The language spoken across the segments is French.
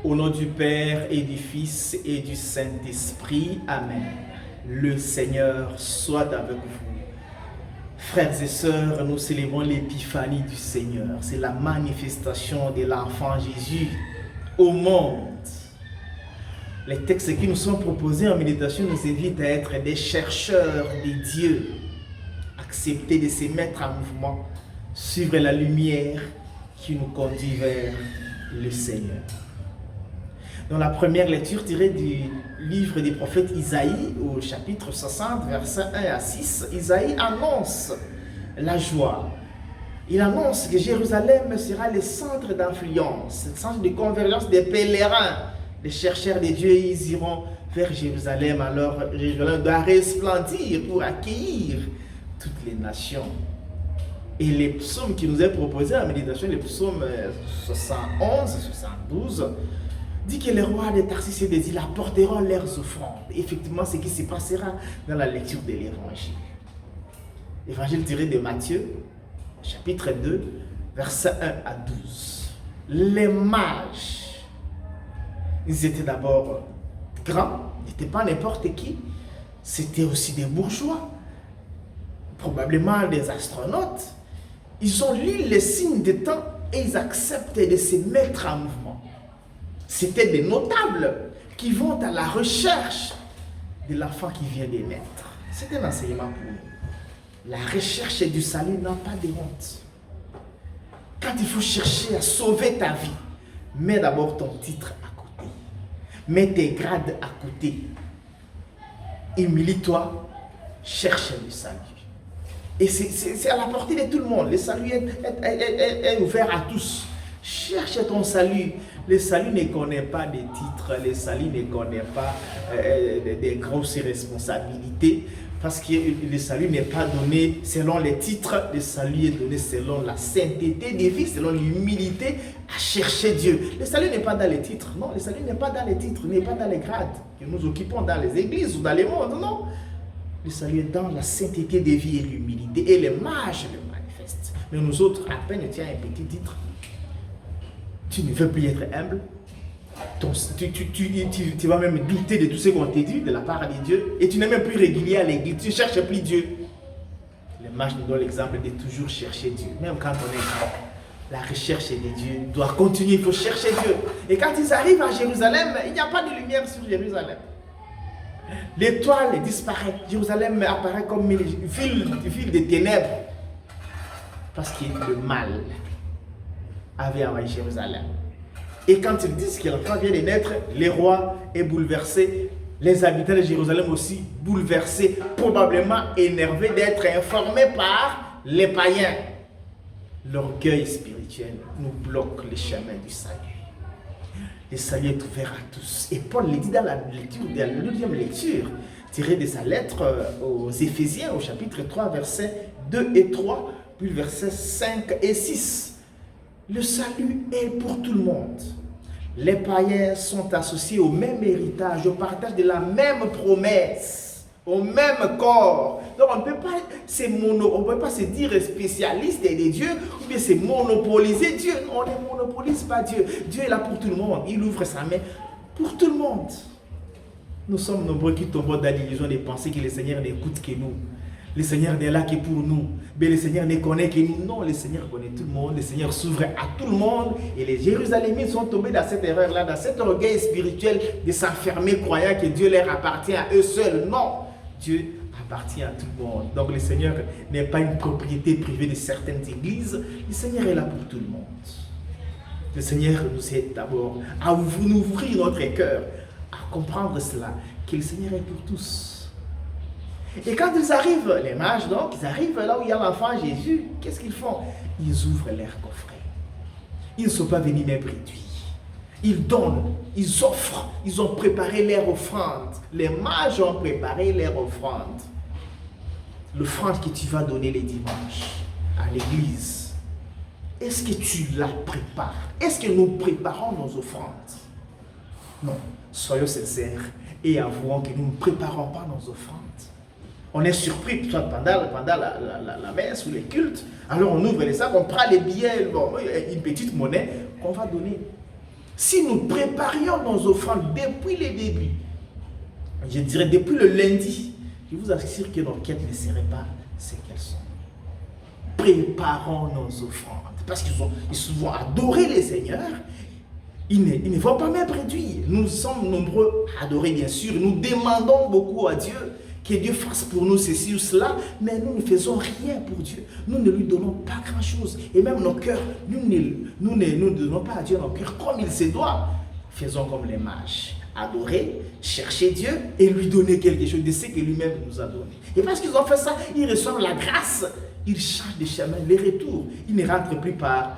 Au nom du Père et du Fils et du Saint-Esprit. Amen. Le Seigneur soit avec vous. Frères et sœurs, nous célébrons l'épiphanie du Seigneur. C'est la manifestation de l'enfant Jésus au monde. Les textes qui nous sont proposés en méditation nous invitent à être des chercheurs de Dieu. Accepter de se mettre en mouvement, suivre la lumière qui nous conduit vers le Seigneur. Dans la première lecture tirée du livre des prophètes Isaïe, au chapitre 60, versets 1 à 6, Isaïe annonce la joie. Il annonce que Jérusalem sera le centre d'influence, le centre de convergence des pèlerins, des chercheurs de Dieu. Ils iront vers Jérusalem, alors Jérusalem doit resplendir pour accueillir toutes les nations. Et les psaumes qui nous est proposé en méditation, les psaumes 71, 72, dit que les rois de Tarsis et des îles apporteront leurs offrandes. Effectivement, c'est ce qui se passera dans la lecture de l'évangile. Évangile tiré de Matthieu, chapitre 2, versets 1 à 12. Les mages, ils étaient d'abord grands, ils n'étaient pas n'importe qui, c'était aussi des bourgeois, probablement des astronautes. Ils ont lu les signes des temps et ils acceptent de se mettre en mouvement. C'était des notables qui vont à la recherche de l'enfant qui vient de naître. C'est un enseignement pour nous. La recherche du salut n'a pas de honte. Quand il faut chercher à sauver ta vie, mets d'abord ton titre à côté. Mets tes grades à côté. Humilie-toi, cherche le salut. Et c'est à la portée de tout le monde. Le salut est ouvert à tous. Cherche ton salut. Le salut ne connaît pas de titres. Le salut ne connaît pas des grosses responsabilités. Parce que le salut n'est pas donné selon les titres. Le salut est donné selon la sainteté des vies, selon l'humilité à chercher Dieu. Le salut n'est pas dans les titres. Non, le salut n'est pas dans les titres, n'est pas dans les grades que nous occupons dans les églises ou dans les mondes. Non. Le salut est dans la sainteté des vies et l'humilité. Et les mages le manifestent. Mais nous autres, à peine tu as un petit titre, tu ne veux plus être humble. Tu vas même douter de tout ce qu'on t'a dit de la part de Dieu. Et tu n'es même plus régulier à l'église. Tu ne cherches plus Dieu. Les mages nous donnent l'exemple de toujours chercher Dieu. Même quand on est grand, la recherche de Dieu doit continuer. Il faut chercher Dieu. Et quand ils arrivent à Jérusalem, il n'y a pas de lumière sur Jérusalem. L'étoile disparaît. Jérusalem apparaît comme une ville de ténèbres. Parce que le mal avait envahi Jérusalem. Et quand ils disent que l'enfant vient de naître, le roi est bouleversé. Les habitants de Jérusalem aussi bouleversés, probablement énervés d'être informés par les païens. L'orgueil spirituel nous bloque le chemin du salut. Le salut est ouvert à tous. Et Paul le dit dans la deuxième lecture, tirée de sa lettre aux Éphésiens, au chapitre 3, versets 2 et 3, puis versets 5 et 6. Le salut est pour tout le monde. Les païens sont associés au même héritage, au partage de la même promesse, au même corps. Donc on ne peut pas se dire spécialiste de Dieu ou bien se monopoliser Dieu. On ne monopolise pas Dieu. Dieu est là pour tout le monde. Il ouvre sa main pour tout le monde. Nous sommes nombreux qui tombons dans l'illusion de penser que le Seigneur n'écoute que nous. Le Seigneur n'est là que pour nous. Mais le Seigneur ne connaît que nous. Non, le Seigneur connaît tout le monde. Le Seigneur s'ouvre à tout le monde. Et les Jérusalémites sont tombés dans cette erreur-là, dans cet orgueil spirituel de s'enfermer, croyant que Dieu leur appartient à eux seuls. Non, Dieu appartient à tout le monde. Donc le Seigneur n'est pas une propriété privée de certaines églises. Le Seigneur est là pour tout le monde. Le Seigneur nous aide d'abord à nous ouvrir notre cœur, à comprendre cela, que le Seigneur est pour tous. Et quand ils arrivent, les mages donc, ils arrivent là où il y a l'enfant Jésus, qu'est-ce qu'ils font? Ils ouvrent leurs coffrets. Ils ne sont pas venus même réduits. Ils donnent, ils offrent, ils ont préparé leur offrande. Les mages ont préparé leur offrande. L'offrande que tu vas donner les dimanches à l'église, est-ce que tu la prépares? Est-ce que nous préparons nos offrandes? Non, soyons sincères et avouons que nous ne préparons pas nos offrandes. On est surpris soit pendant la messe ou les cultes. Alors on ouvre les sacs, on prend les billets, une petite monnaie qu'on va donner. Si nous préparions nos offrandes depuis le début, je dirais depuis le lundi, je vous assure que nos quêtes ne seraient pas ce qu'elles sont. Préparons nos offrandes. Parce qu'ils vont adorer les seigneurs. Ils ne vont pas même réduire. Nous sommes nombreux à adorer, bien sûr. Nous demandons beaucoup à Dieu que Dieu fasse pour nous ceci ou cela, mais nous ne faisons rien pour Dieu. Nous ne lui donnons pas grand-chose. Et même nos cœurs, nous ne donnons pas à Dieu nos cœurs comme il se doit. Faisons comme les mages. Adorer, chercher Dieu et lui donner quelque chose de ce que lui-même nous a donné. Et parce qu'ils ont fait ça, ils reçoivent la grâce. Ils changent de chemin, les retours. Ils ne rentrent plus par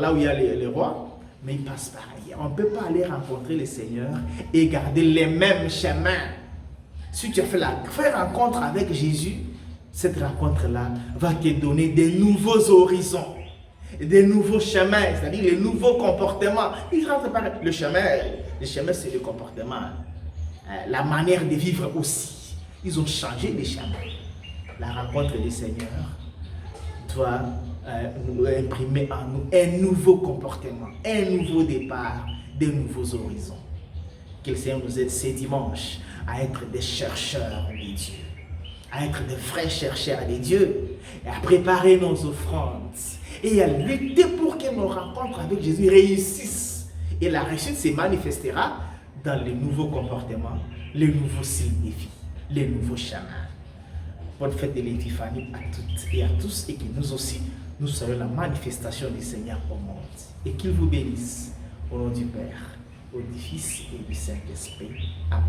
là où il y a les rois, mais ils passent par ailleurs. On ne peut pas aller rencontrer le Seigneur et garder les mêmes chemins. Si tu as fait la rencontre avec Jésus, cette rencontre-là va te donner des nouveaux horizons, des nouveaux chemins, c'est-à-dire les nouveaux comportements. Ils rentrent par le chemin. Le chemin, c'est le comportement. La manière de vivre aussi. Ils ont changé les chemins. La rencontre du Seigneur doit nous imprimer en nous un nouveau comportement, un nouveau départ, de nouveaux horizons. Que le Seigneur nous aide ce dimanche à être des chercheurs de Dieu, à être des vrais chercheurs de Dieu, et à préparer nos offrandes, et à lutter pour que nos rencontres avec Jésus réussissent. Et la réussite se manifestera dans les nouveaux comportements, les nouveaux styles de vie, les nouveaux chemins. Bonne fête de l'Épiphanie à toutes et à tous, et que nous aussi, nous soyons la manifestation du Seigneur au monde. Et qu'il vous bénisse au nom du Père, au du Fils et du Saint-Esprit. Amen.